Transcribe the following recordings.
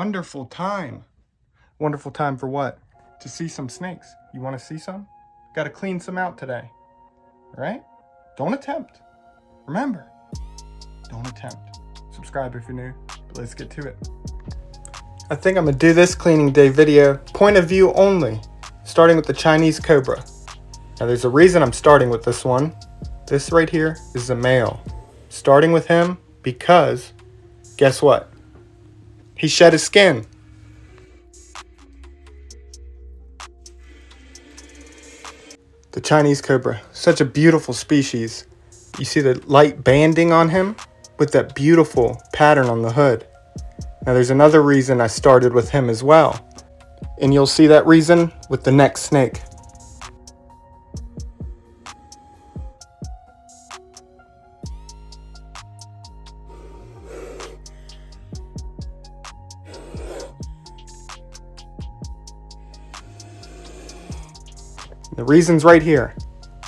wonderful time. Wonderful time for what? To see some snakes. You want to see some? Got to clean some out today. All right? Don't attempt. Remember, don't attempt. Subscribe if you're new, but let's get to it. I think I'm going to do this cleaning day video point of view only, starting with the Chinese cobra. Now there's a reason I'm starting with this one. This right here is a male. Starting with him because, guess what? He shed his skin. The Chinese cobra, such a beautiful species. You see the light banding on him with that beautiful pattern on the hood. Now there's another reason I started with him as well. And you'll see that reason with the next snake. The reason's right here.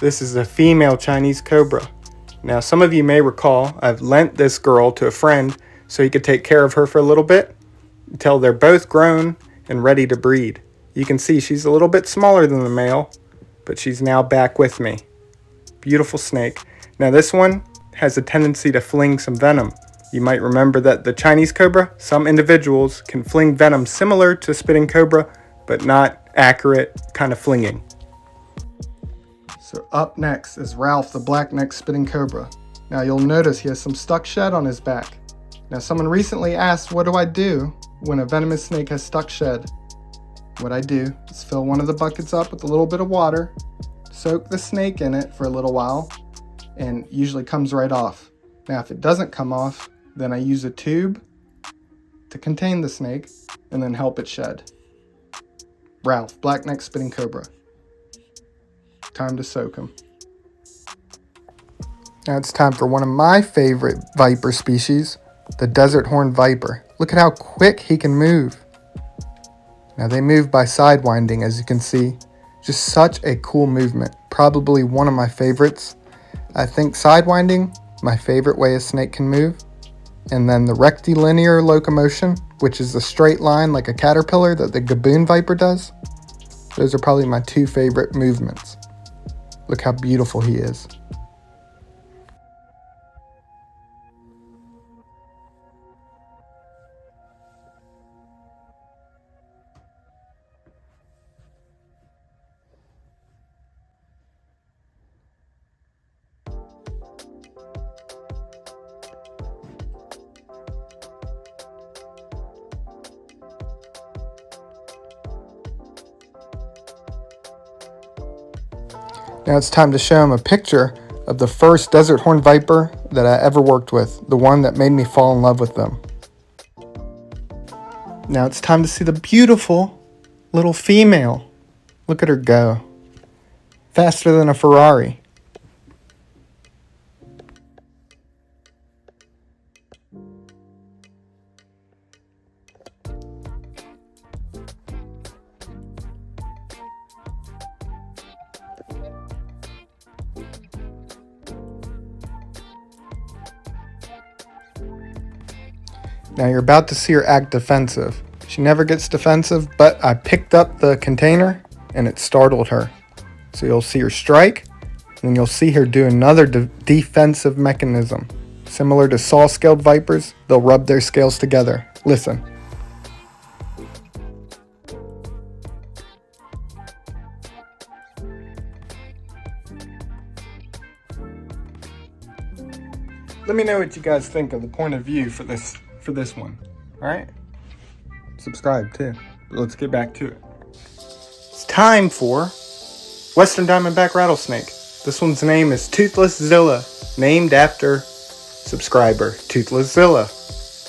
This is a female Chinese cobra. Now some of you may recall I've lent this girl to a friend so he could take care of her for a little bit until they're both grown and ready to breed. You can see she's a little bit smaller than the male, but she's now back with me. Beautiful snake. Now this one has a tendency to fling some venom. You might remember that the Chinese cobra, some individuals can fling venom similar to spitting cobra, but not accurate kind of flinging. So up next is Ralph, the black-necked spitting cobra. Now you'll notice he has some stuck shed on his back. Now someone recently asked, what do I do when a venomous snake has stuck shed? What I do is fill one of the buckets up with a little bit of water, soak the snake in it for a little while, and usually comes right off. Now if it doesn't come off, then I use a tube to contain the snake and then help it shed. Ralph, black-necked spitting cobra. Time to soak him. Now it's time for one of my favorite viper species, the desert horned viper. Look at how quick he can move. Now they move by sidewinding, as you can see. Just such a cool movement. Probably one of my favorites. I think sidewinding, my favorite way a snake can move. And then the rectilinear locomotion, which is the straight line like a caterpillar that the gaboon viper does. Those are probably my two favorite movements. Look how beautiful he is. Now it's time to show him a picture of the first desert horned viper that I ever worked with, the one that made me fall in love with them. Now it's time to see the beautiful little female. Look at her go. Faster than a Ferrari. Now you're about to see her act defensive. She never gets defensive, but I picked up the container and it startled her. So you'll see her strike, and then you'll see her do another defensive mechanism. Similar to saw-scaled vipers, they'll rub their scales together. Listen. Let me know what you guys think of the point of view for this one. All right, subscribe too. But let's get back to it. It's time for Western Diamondback rattlesnake. This one's name is Toothless Zilla, named after subscriber Toothless Zilla.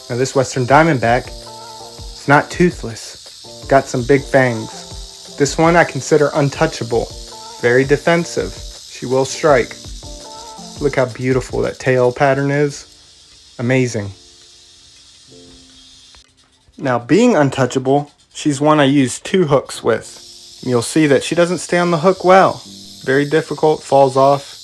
Now this Western Diamondback is not toothless, got some big fangs. This one I consider untouchable, very defensive. She will strike. Look how beautiful that tail pattern is. Amazing. Now, being untouchable, she's one I use 2 hooks with. You'll see that she doesn't stay on the hook well. Very difficult, falls off.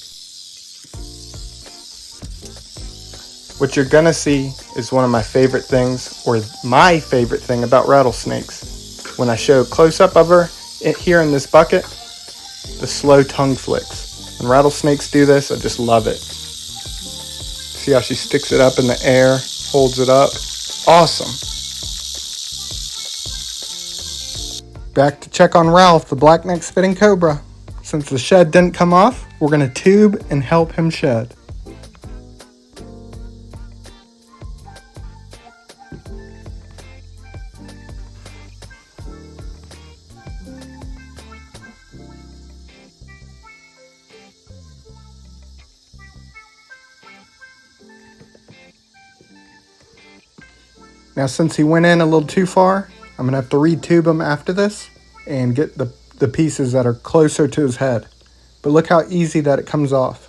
What you're gonna see is one of my favorite things, or my favorite thing about rattlesnakes. When I show a close-up of her here in this bucket, the slow tongue flicks. When rattlesnakes do this, I just love it. See how she sticks it up in the air, holds it up. Awesome. Back to check on Ralph, the black-necked spitting cobra. Since the shed didn't come off, we're going to tube and help him shed. Now since he went in a little too far, I'm going to have to re-tube him after this and get the pieces that are closer to his head. But look how easy that it comes off.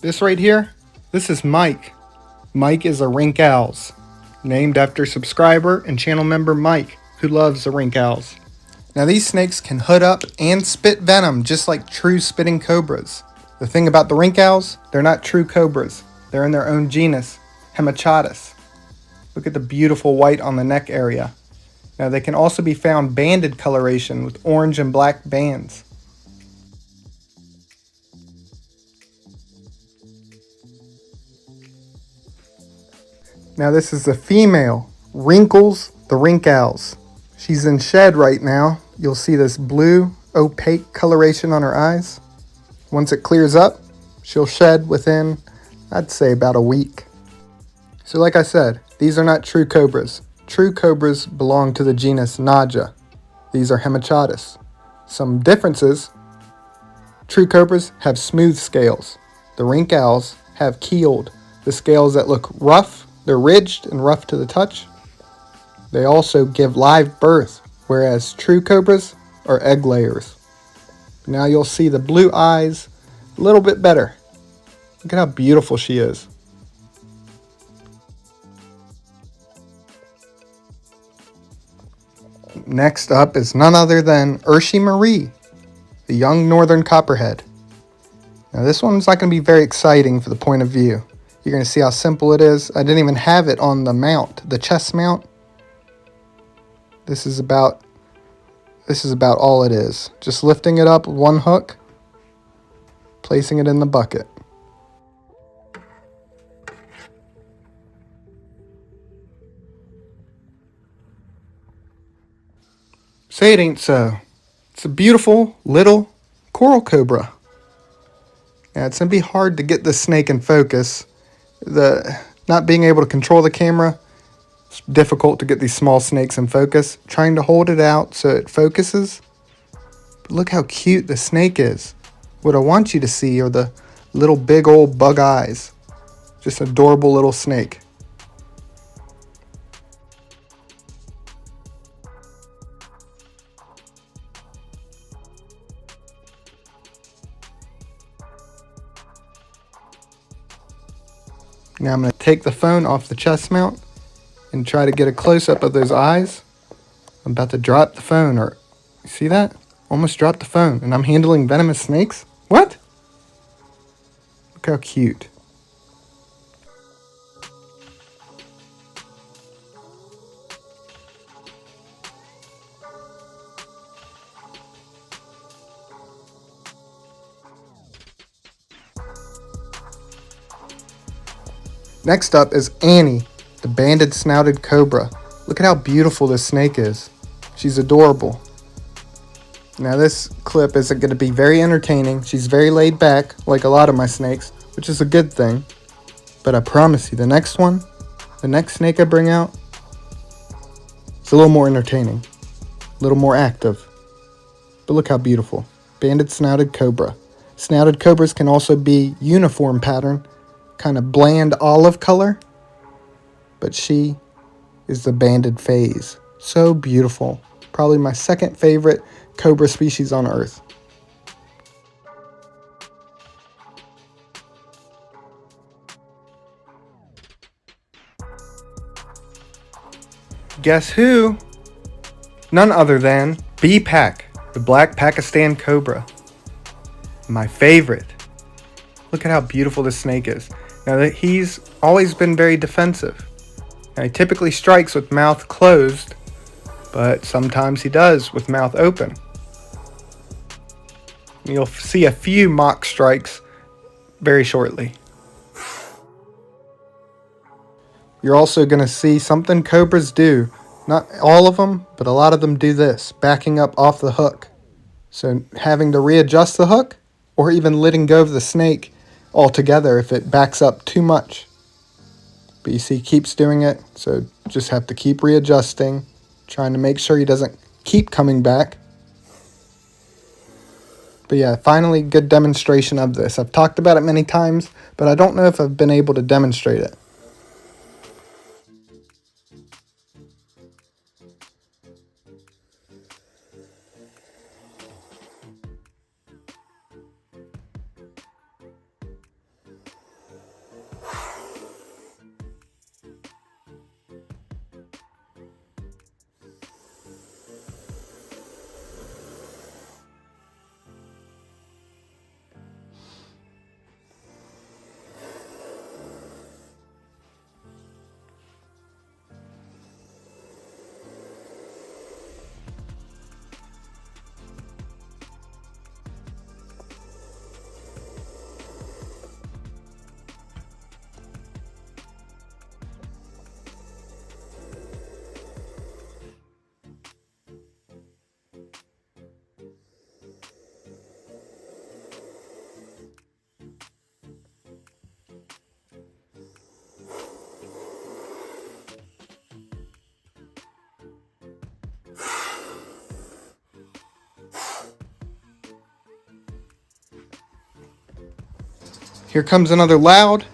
This right here, this is Mike. Mike is a rink owls, named after subscriber and channel member Mike, who loves the rink owls. Now these snakes can hood up and spit venom just like true spitting cobras. The thing about the rink owls, they're not true cobras. They're in their own genus, Hemachatus. Look at the beautiful white on the neck area. Now they can also be found banded coloration with orange and black bands. Now this is the female, Wrinkles the rink owls. She's in shed right now. You'll see this blue opaque coloration on her eyes. Once it clears up, she'll shed within, I'd say, about a week. So like I said, these are not true cobras. True cobras belong to the genus Naja. These are Hemachatus. Some differences: true cobras have smooth scales. The rink owls have keeled, the scales that look rough. They're ridged and rough to the touch. They also give live birth, whereas true cobras are egg layers. Now you'll see the blue eyes a little bit better. Look at how beautiful she is. Next up is none other than Urshi Marie, the young northern copperhead. Now this one's not going to be very exciting for the point of view. You're going to see how simple it is. I didn't even have it on the mount, the chest mount. This is about all it is. Just lifting it up with one hook, placing it in the bucket. Say it ain't so. It's a beautiful little coral cobra. Now it's going to be hard to get this snake in focus. Not being able to control the camera, it's difficult to get these small snakes in focus. Trying to hold it out so it focuses. But look how cute the snake is. What I want you to see are the little big old bug eyes. Just adorable little snake. Now I'm going to take the phone off the chest mount and try to get a close-up of those eyes. I'm about to drop the phone, or you see that? Almost dropped the phone, and I'm handling venomous snakes? What? Look how cute. Next up is Annie, the banded snouted cobra. Look at how beautiful this snake is. She's adorable. Now this clip isn't going to be very entertaining. She's very laid back, like a lot of my snakes, which is a good thing. But I promise you, the next snake I bring out, it's a little more entertaining, a little more active. But look how beautiful. Banded snouted cobra. Snouted cobras can also be uniform pattern, kind of bland olive color. But she is the banded phase. So beautiful. Probably my second favorite cobra species on Earth. Guess who? None other than B-Pack, the black Pakistan cobra. My favorite. Look at how beautiful this snake is. Now, he's always been very defensive. Now, he typically strikes with mouth closed, but sometimes he does with mouth open. You'll see a few mock strikes very shortly. You're also going to see something cobras do. Not all of them, but a lot of them do this, backing up off the hook. So having to readjust the hook, or even letting go of the snake altogether if it backs up too much. But you see, he keeps doing it, so just have to keep readjusting, trying to make sure he doesn't keep coming back. But yeah, finally, good demonstration of this. I've talked about it many times, but I don't know if I've been able to demonstrate it. Here comes another loud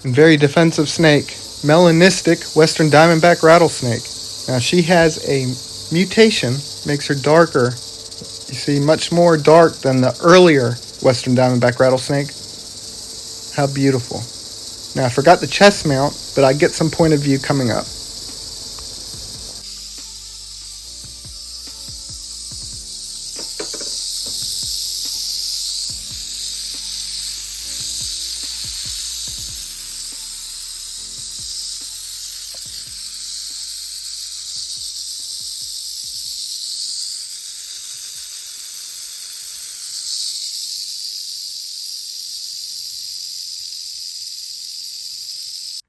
and very defensive snake, melanistic western diamondback rattlesnake. Now she has a mutation, makes her darker. You see, much more dark than the earlier western diamondback rattlesnake. How beautiful. Now I forgot the chest mount, but I get some point of view coming up.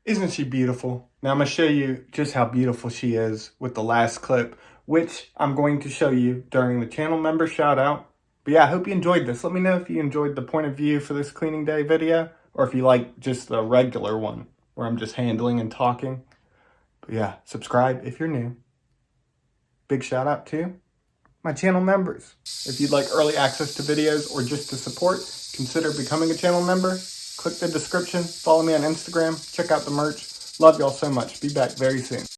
Isn't she beautiful? Now I'm going to show you just how beautiful she is with the last clip, which I'm going to show you during the channel member shout out. But yeah, I hope you enjoyed this. Let me know if you enjoyed the point of view for this cleaning day video, or if you like just the regular one where I'm just handling and talking. But yeah, subscribe if you're new. Big shout out to my channel members. If you'd like early access to videos or just to support, consider becoming a channel member. Click the description, follow me on Instagram, check out the merch. Love y'all so much. Be back very soon.